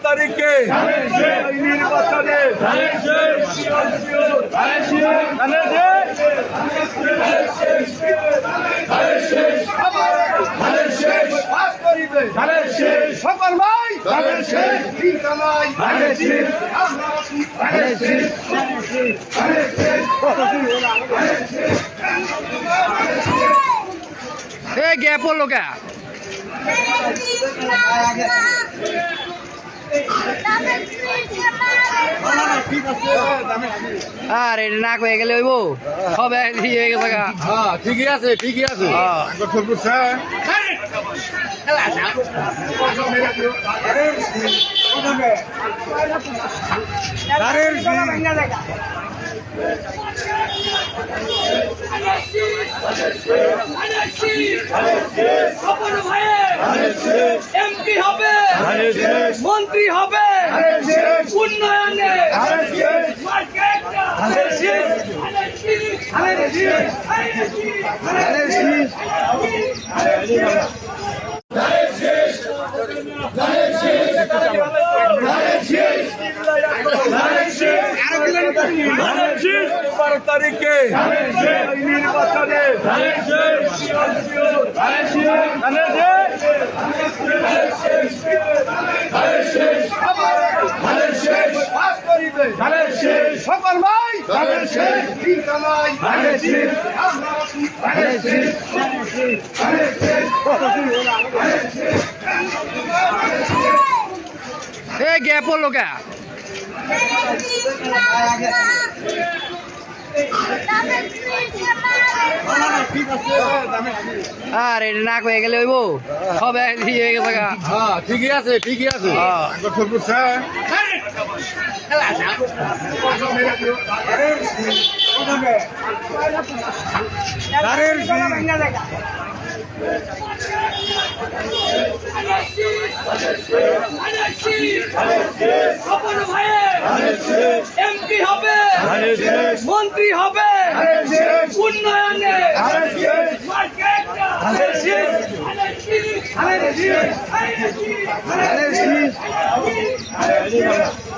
তারিখে নির্বাচনে সকল ভাই গ্যাপ পড়লো কে আর এটা না হয়ে গেলে হইব সব হয়ে গেছে গা। হ্যাঁ ঠিকই আছে ঠিকই আছে এমপি হবে, মন্ত্রী হবে, উন্নয়নে তারিখে নির্বাচনে সকল ভাই গ্যাপ পড়লো কে আর এটা না হয়ে গেলে হইব সব হয়ে গেছে গা। হ্যাঁ ঠিকই আছে ঠিকই আছে এমপি হবে, মন্ত্রী হবে, উন্নয়নে Hallelujah.